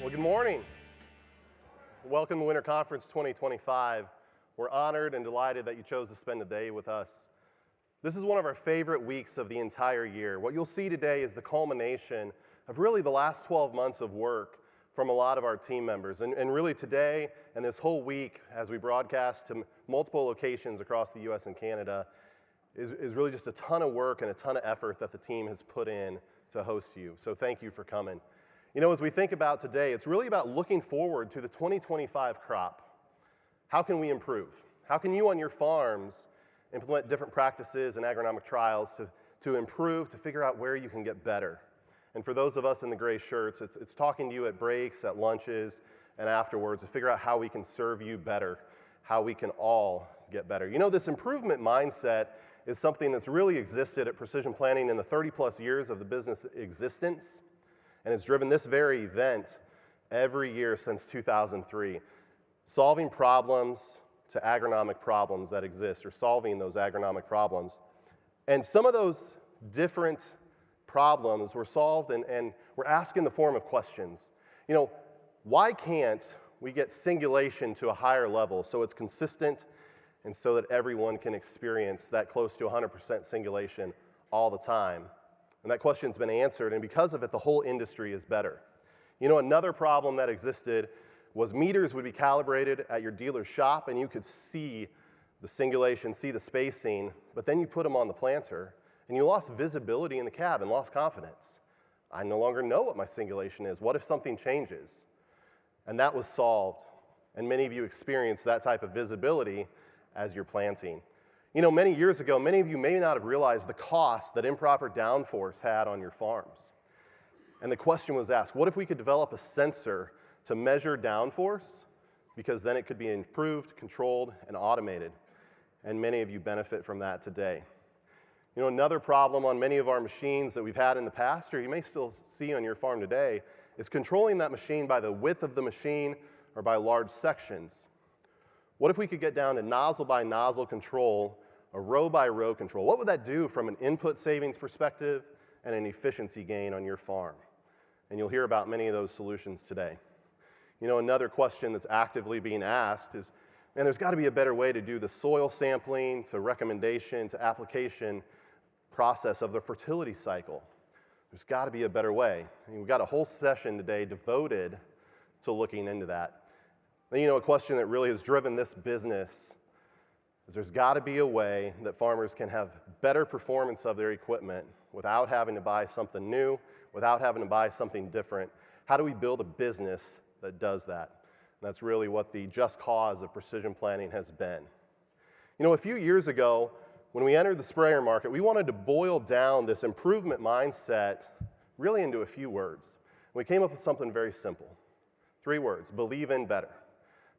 Well, good morning. Welcome to Winter Conference 2025. We're honored and delighted that you chose to spend the day with us. This is one of our favorite weeks of the entire year. What you'll see today is the culmination of really the last 12 months of work from a lot of our team members. And really today and this whole week, as we broadcast to multiple locations across the US and Canada, is really just a ton of work and a ton of effort that the team has put in to host you. So thank you for coming. You know, as we think about today, it's really about looking forward to the 2025 crop. How can we improve? How can you on your farms implement different practices and agronomic trials to improve, to figure out where you can get better? And for those of us in the gray shirts, it's talking to you at breaks, at lunches, and afterwards to figure out how we can serve you better, how we can all get better. You know, this improvement mindset is something that's really existed at Precision Planting in the 30-plus years of the business existence, and it's driven this very event every year since 2003. Solving problems to agronomic problems that exist, or solving those agronomic problems. And some of those different problems were solved and were asked in the form of questions. You know, why can't we get singulation to a higher level so it's consistent and so that everyone can experience that close to 100% singulation all the time? And that question's been answered, and because of it, the whole industry is better. You know, another problem that existed was meters would be calibrated at your dealer's shop, and you could see the singulation, see the spacing, but then you put them on the planter, and you lost visibility in the cab and lost confidence. I no longer know what my singulation is. What if something changes? And that was solved, and many of you experienced that type of visibility as you're planting. You know, many years ago, many of you may not have realized the cost that improper downforce had on your farms. And the question was asked, what if we could develop a sensor to measure downforce? Because then it could be improved, controlled, and automated. And many of you benefit from that today. You know, another problem on many of our machines that we've had in the past, or you may still see on your farm today, is controlling that machine by the width of the machine or by large sections. What if we could get down to nozzle by nozzle control, a row by row control? What would that do from an input savings perspective and an efficiency gain on your farm? And you'll hear about many of those solutions today. You know, another question that's actively being asked is, man, there's got to be a better way to do the soil sampling to recommendation to application process of the fertility cycle. There's got to be a better way. And we've got a whole session today devoted to looking into that. And you know, a question that really has driven this business is there's got to be a way that farmers can have better performance of their equipment without having to buy something new, without having to buy something different. How do we build a business that does that? And that's really what the just cause of precision planting has been. You know, a few years ago, when we entered the sprayer market, we wanted to boil down this improvement mindset really into a few words. We came up with something very simple. 3 words: believe in better.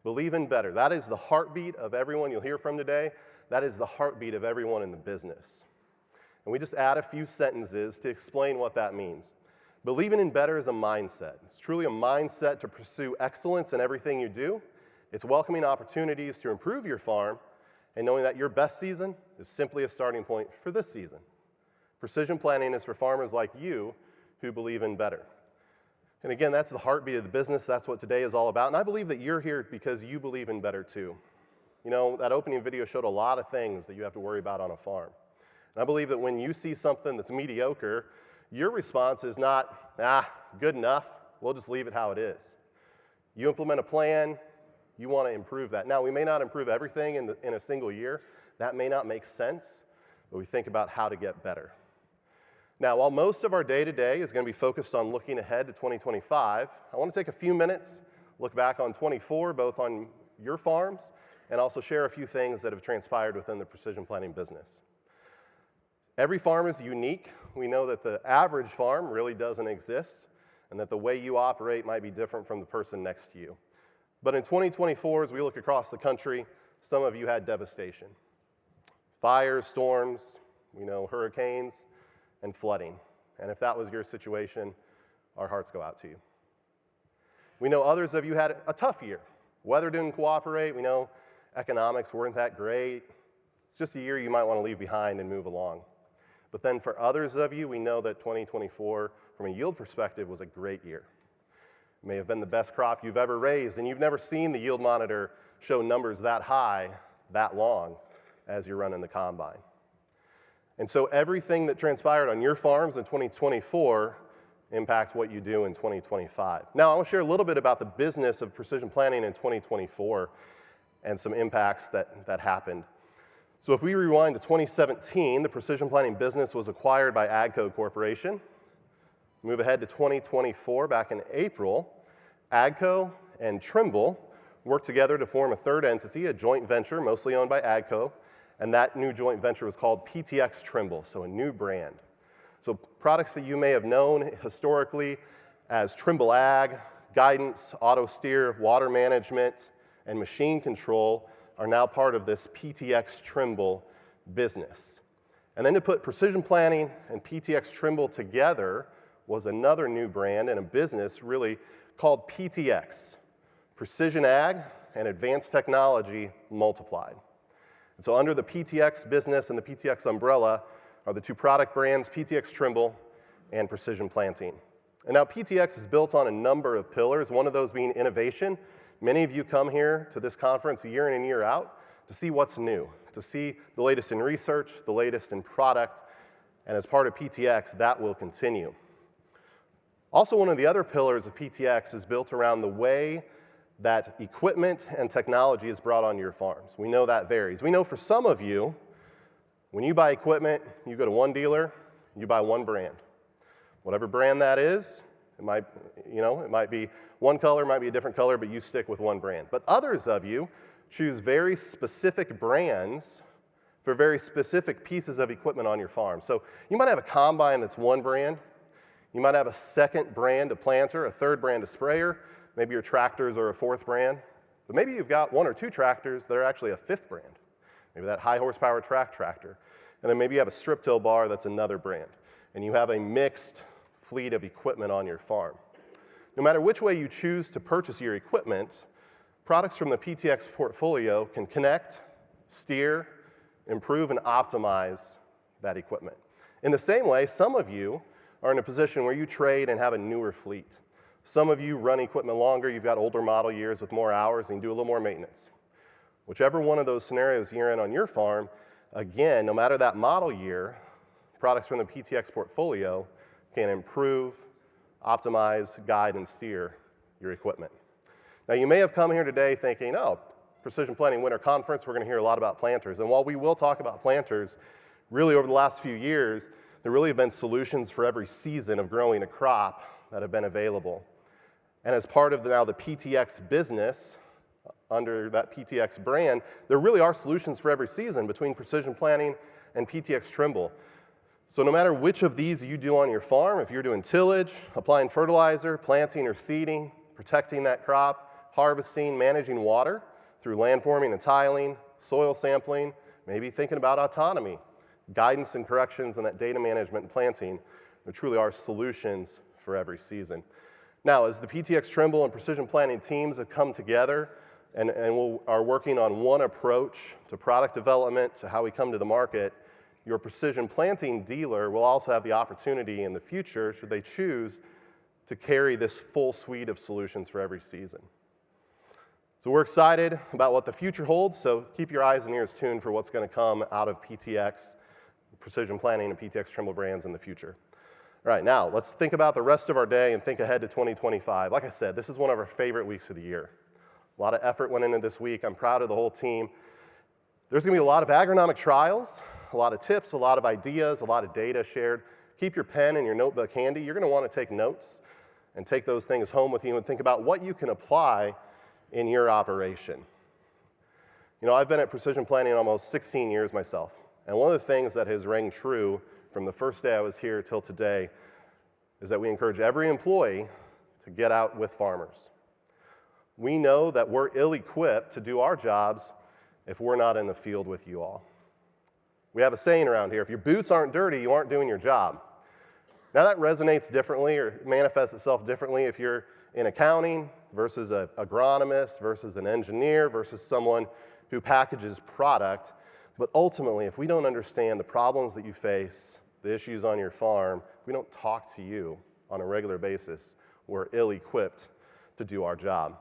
Believe in better. That is the heartbeat of everyone you'll hear from today. That is the heartbeat of everyone in the business. And we just add a few sentences to explain what that means. Believing in better is a mindset. It's truly a mindset to pursue excellence in everything you do. It's welcoming opportunities to improve your farm and knowing that your best season is simply a starting point for this season. Precision planting is for farmers like you who believe in better. And again, that's the heartbeat of the business. That's what today is all about. And I believe that you're here because you believe in better too. You know, that opening video showed a lot of things that you have to worry about on a farm. And I believe that when you see something that's mediocre, your response is not, good enough, we'll just leave it how it is. You implement a plan, you want to improve that. Now, we may not improve everything in a single year. That may not make sense, but we think about how to get better. Now, while most of our day-to-day is going to be focused on looking ahead to 2025, I want to take a few minutes, look back on 24, both on your farms, and also share a few things that have transpired within the precision planting business. Every farm is unique. We know that the average farm really doesn't exist, and that the way you operate might be different from the person next to you. But in 2024, as we look across the country, some of you had devastation. Fires, storms, we know hurricanes, and flooding. And if that was your situation, our hearts go out to you. We know others of you had a tough year. Weather didn't cooperate. We know economics weren't that great. It's just a year you might want to leave behind and move along. But then for others of you, we know that 2024, from a yield perspective, was a great year. It may have been the best crop you've ever raised, and you've never seen the yield monitor show numbers that high, that long, as you're running the combine. And so everything that transpired on your farms in 2024 impacts what you do in 2025. Now, I want to share a little bit about the business of precision planting in 2024 and some impacts that happened. So if we rewind to 2017, the precision planting business was acquired by 𝗍𝗂𝗃 Corporation. Move ahead to 2024, back in April, 𝗍𝗂 and Trimble worked together to form a third entity, a joint venture mostly owned by 𝗍𝗂, and that new joint venture was called PTX Trimble, so a new brand. So products that you may have known historically as Trimble Ag, guidance, auto steer, water management, and machine control are now part of this PTX Trimble business. And then to put precision planting and PTX Trimble together was another new brand and a business really called PTX, Precision Ag and Advanced Technology Multiplied. And so under the PTX business and the PTX umbrella are the two product brands, PTX Trimble and Precision Planting. And now PTX is built on a number of pillars, one of those being innovation. Many of you come here to this conference year in and year out to see what's new, to see the latest in research, the latest in product, and as part of PTX, that will continue. Also, one of the other pillars of PTX is built around the way that equipment and technology is brought onto your farms. We know that varies. We know for some of you, when you buy equipment, you go to one dealer, you buy one brand. Whatever brand that is, it might be one color, it might be a different color, but you stick with one brand. But others of you choose very specific brands for very specific pieces of equipment on your farm. So you might have a combine that's one brand. You might have a second brand of planter, a third brand of sprayer. Maybe your tractors are a fourth brand. But maybe you've got one or two tractors that are actually a fifth brand. Maybe that high horsepower track tractor. And then maybe you have a strip till bar that's another brand. And you have a mixed fleet of equipment on your farm. No matter which way you choose to purchase your equipment, products from the PTX portfolio can connect, steer, improve, and optimize that equipment. In the same way, some of you are in a position where you trade and have a newer fleet. Some of you run equipment longer, you've got older model years with more hours, and you do a little more maintenance. Whichever one of those scenarios you're in on your farm, again, no matter that model year, products from the PTX portfolio can improve, optimize, guide, and steer your equipment. Now, you may have come here today thinking, oh, Precision Planting Winter Conference, we're going to hear a lot about planters. And while we will talk about planters, really over the last few years, there really have been solutions for every season of growing a crop that have been available. And as part of now the PTX business, under that PTX brand, there really are solutions for every season between Precision Planting and PTX Trimble. So no matter which of these you do on your farm, if you're doing tillage, applying fertilizer, planting or seeding, protecting that crop, harvesting, managing water through landforming and tiling, soil sampling, maybe thinking about autonomy, guidance and corrections, and that data management and planting, there truly are solutions for every season. Now, as the PTX Trimble and Precision Planting teams have come together and are working on one approach to product development, to how we come to the market, your Precision Planting dealer will also have the opportunity in the future, should they choose, to carry this full suite of solutions for every season. So we're excited about what the future holds, so keep your eyes and ears tuned for what's going to come out of PTX, Precision Planting, and PTX Trimble brands in the future. All right, now let's think about the rest of our day and think ahead to 2025. Like I said, this is one of our favorite weeks of the year. A lot of effort went into this week. I'm proud of the whole team. There's going to be a lot of agronomic trials, a lot of tips, a lot of ideas, a lot of data shared. Keep your pen and your notebook handy. You're going to want to take notes and take those things home with you and think about what you can apply in your operation. You know, I've been at Precision Planting almost 16 years myself, and one of the things that has rang true from the first day I was here till today is that we encourage every employee to get out with farmers. We know that we're ill-equipped to do our jobs if we're not in the field with you all. We have a saying around here, if your boots aren't dirty, you aren't doing your job. Now that resonates differently or manifests itself differently if you're in accounting versus an agronomist versus an engineer versus someone who packages product. But ultimately, if we don't understand the problems that you face, the issues on your farm, if we don't talk to you on a regular basis, we're ill-equipped to do our job.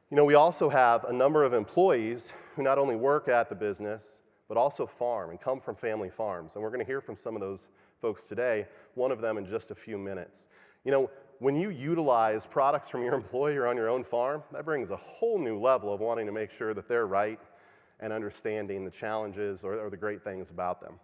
You know, we also have a number of employees who not only work at the business, but also farm and come from family farms. And we're going to hear from some of those folks today, one of them in just a few minutes. You know, when you utilize products from your employer on your own farm, that brings a whole new level of wanting to make sure that they're right and understanding the challenges or the great things about them.